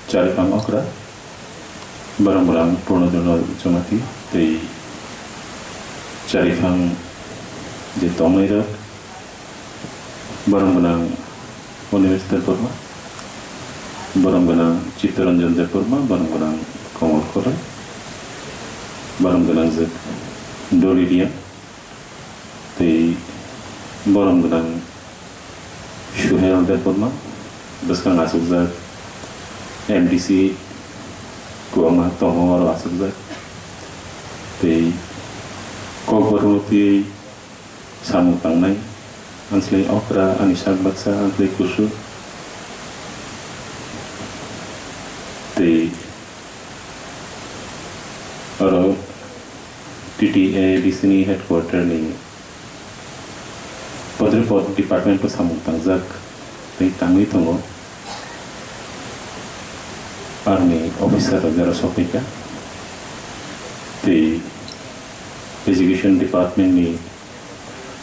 Charifang okra barang-barang purnodono jomati tei Charifang je tomaira barang-barang Universitas Purma barang-barang Ciptaranjan Purma barang-barang Kamal Kora barang-barang je Dolidia tei barang-barang Shuhel Purma Baskan asuk zat MDC kuama tohor asuk zat tei kogoruti samu tangnai anslei okra anisak baksa anslei kusu tei oro TTA di sini headquarter ni Podrepot department ko samu tangjak tei tangi tongo army officer jara sopika tei education department ni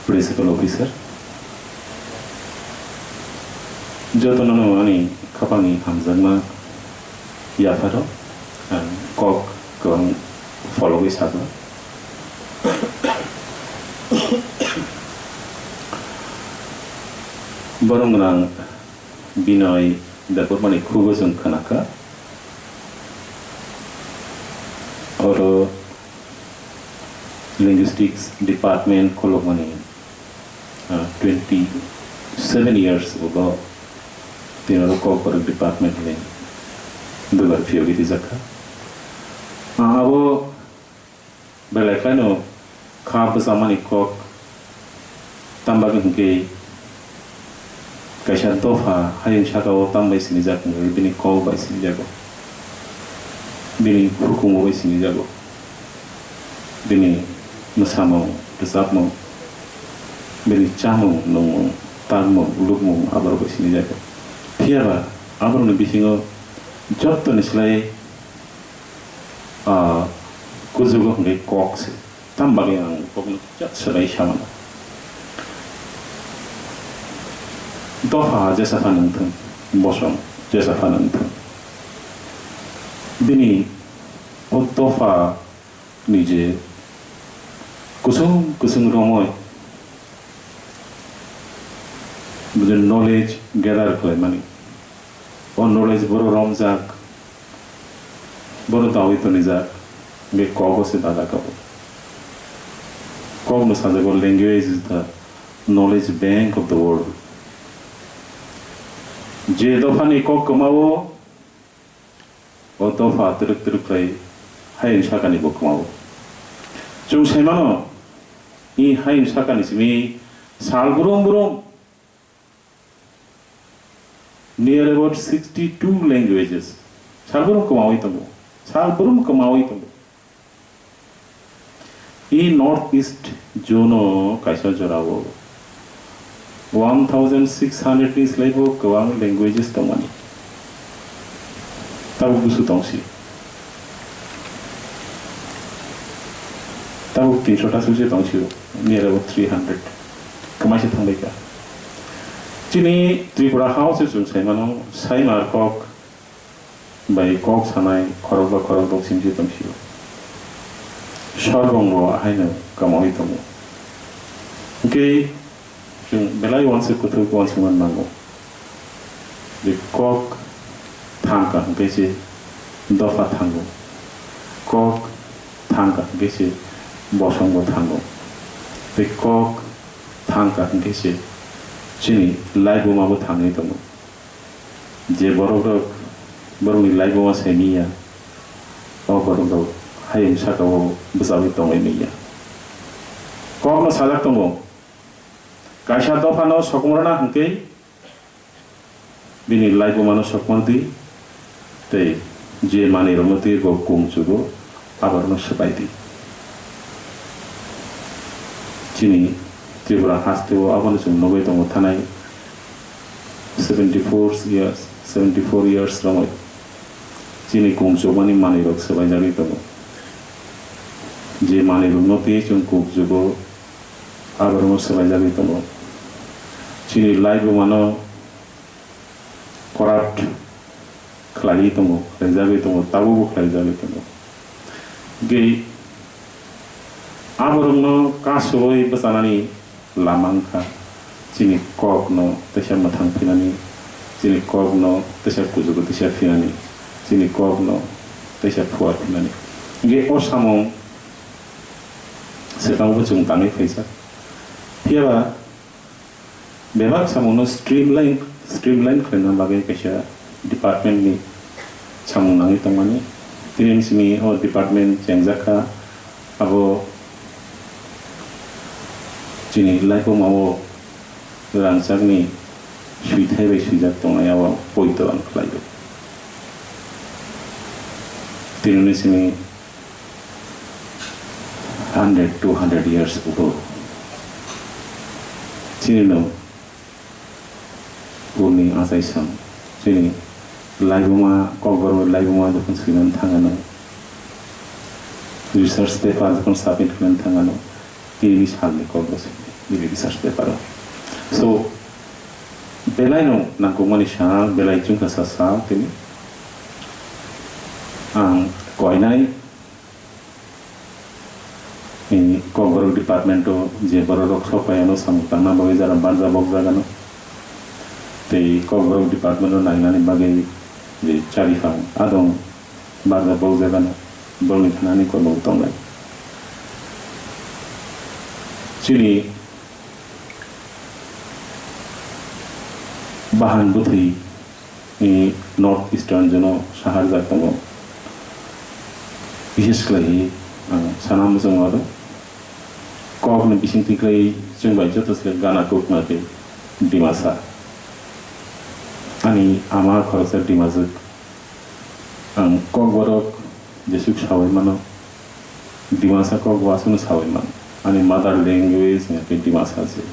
principal officer joto nano ani kapani hamzangma yafaro and kok kong follow is haba borong Binoy dapur mani khubujung khanaka oro linguistics department kolomani 27 years ago tinaro corporate department le dugar fiogiti zakha abo belakano khab samani kok tambagin ke kaisa tofa hayung shakao tambai sini jak bini ko bai sini jago bini hukumo bai sini jago bini musamo desapmo bini chamo no talmo lukmo abaro bai sini jago piara abaro no bisingo jotto nislai kuzugo ngai koks tambagi ang kokno jat selai shamana Doha jasa fanantang bosong jasa fanantang bini o doha nije kusung romoy the knowledge gather kle mani o knowledge boro romjak boro dawi to nijak me kogo se dada kabo kogo no sajago language is the knowledge bank of the world je dofani kok kemau o dofa teruk kai hain sakani bo kemau chung semano I hain sakani simi sal burung near about 62 languages sal burung kemau itu I northeast jono kaisa jorabo 1600 is label kawang languages tongani tahu busu tongsi tahu 300 suci tongsi near about 300 kemasi tangdeka cini Tripura house is mano sai markok by kok sanai korok tongsi tongsi sharbongo haina kamoi tomo okay belai once kutu once man mango the kok thangka besi dofa thango kok thangka besi bosongo thango the kok thangka besi chini laibo mabo thangai tomo je borong laibo ma semiya o borong hayem sakawo besawi tongai meya kok no sajak tongo kaisa dofano sokmorna hangke bini laibo mano sokmordi tei je mani romoti go kungsugo abarno sebaiti chini Tripura hastewo abano sum nobai tongo thanai 74 years ramai chini kungsu mani rok sebai jagi tongo je mani romoti chung kungsugo abarno sebai jagi tongo chini laibo mano corrupt खालायै दङ खालायजाबाय दङ दाबोबो खालायजाबाय दङ गे आबरंनो गासै बसानानै लामांखा जोंनि ककनो तैसा मोथां फैनानै जोंनि ककनो तैसा कुजुगो तैसा फैनानै जोंनि ककनो तैसा फुवार फैनानै गे असामाव सिगाङावबो जों दाङै फैसा फैयाबा बेबाग सामावनो स्ट्रिमलाइन खालामनो बागै खायसे डिपार्टमेन्टनि सामुं नाङै दंमानि दिनैसिमनि डिपार्टमेन्ट जेंजाखा आबो जोंनि लाइफआव रानजागनि सुइथाय बाय सुइजाक दंनायाव बयदोआन खालायो दिनैसिमनि 100-200 years ago जोंनि उननि आजायसम जोंनि लाइफआव ककबर'नि लाइफआव जखन सोलिनानै थाङानो रिसार्च पेपार जखन साबमिट खालामनानै थाङानो दिनैनि साननि ककबर'सै दिनै रिसार्च पेपाराव so बेलायनो नांगौ मानि सा बेलाय जोंखौ सा दिनै आं गयनाय ककबर' डिपार्टमेन्टआव जे बर' सफायानो सामुतांना बागै जारा बारजाबक जागानो ते ककबर' डिपार्टमेन्टआव नायनानै बागै जे चारिफां आदं बारजाबक जागानो बलनि थानानै ककबर' दंनाय जोंनि बाहान बुथै नर्थ इस्टार्न जोनो साहार जात दङ बिसेस खालायै आं साना मोजां आरो ककनो बिसिंथिख्लाय जों बायजो तसले गाना कुकमाखै डिमासा आंनि आमा खरसा डिमाजुक आं ककबर'क जेसुक सावैमानो डिमासा ककवासुनो सावैमान आंनि मादार लैंग्वेज के डिमासा से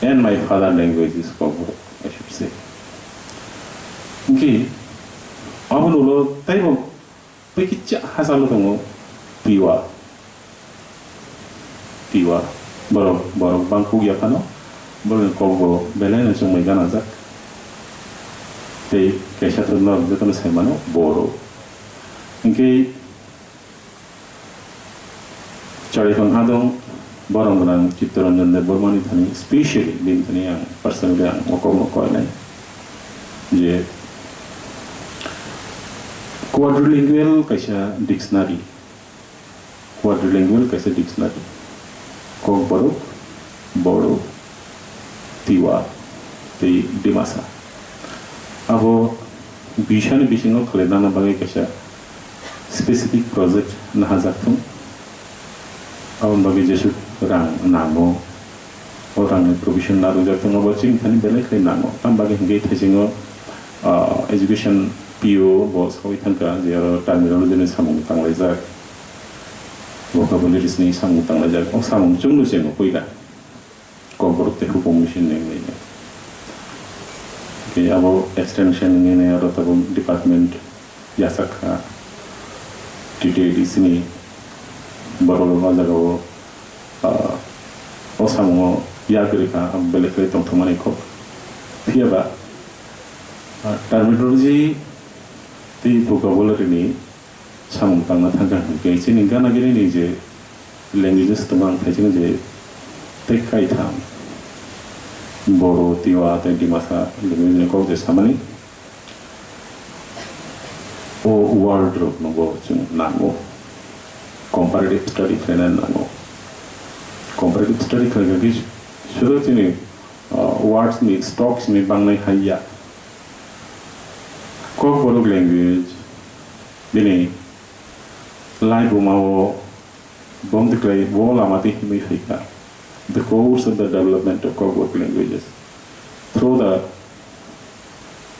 and my father language is Kokboro, I should say. Okay, abunulo taibo pekicha hasalo tongo piwa borok bangku ya kano borok Kokboro belena sung mai gana jak te kaisa to no jekono saimano boro okay charifang adong borong orang Ciptaranjan dan Bormani thani especially din thani yang personally yang moko ini je quadrilingual kaisa dictionary Kokboro Boro Tiwa te Dimasa abo bishani bishingo khalena bagai kaisa specific project na hajaktum awon bagai jesu rang nango orang provision naru jatong watching thani belai khai nango tam bagai ngai thasingo education PO boss hoi thangka jero terminology ni samung tanglai jak vocabularies ni samung tanglai jak o samung chunglu se mo koila Kokboro te hukum mission neng nei ke abo extension ni ne aro tabum department yasakha TTD sini barolo jagawo osamu yagrika belekre tongthomani ko fiaba terminology ti vocabulary ni samung tangna thangka ke chini gana gini ni je languages tamang thajing je tekai tham Boro Tiwa te Dimasa language ko je samani o wardrobe no go chung nango comparative study fenen nango comparative study kharga shuru chini words ni stocks ni bangnai haya Kokboro language bini lai bumao bom declare bola mati himi fika the course of the development of Kokboro languages through the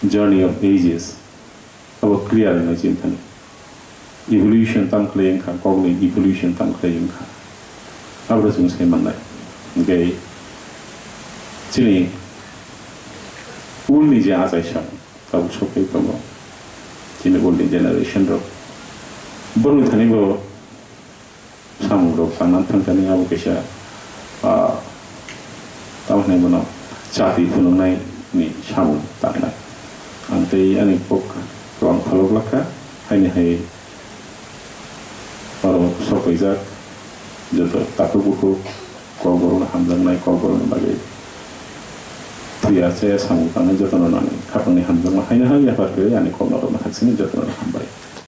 journey of ages our clear in the evolution tam claim kha cognitive evolution tam claim kha abra sung sai manai okay chini ulni je asai sham tabu chokai komo chini ulni generation ro borni thani bo samu ro panan thangani abu kesha tamne bono chati phunung nai ni samu tanai antei ani pok Salam Falolaka, Haini Aro Sopizak, Joto Takubuku, Koboron Hamzanai Koboron Bagi. Tia saya sambutkan Jotonan, Kapani Hamzan, Haini Yaparke, and Komoro Maxini Jotonan Hamba.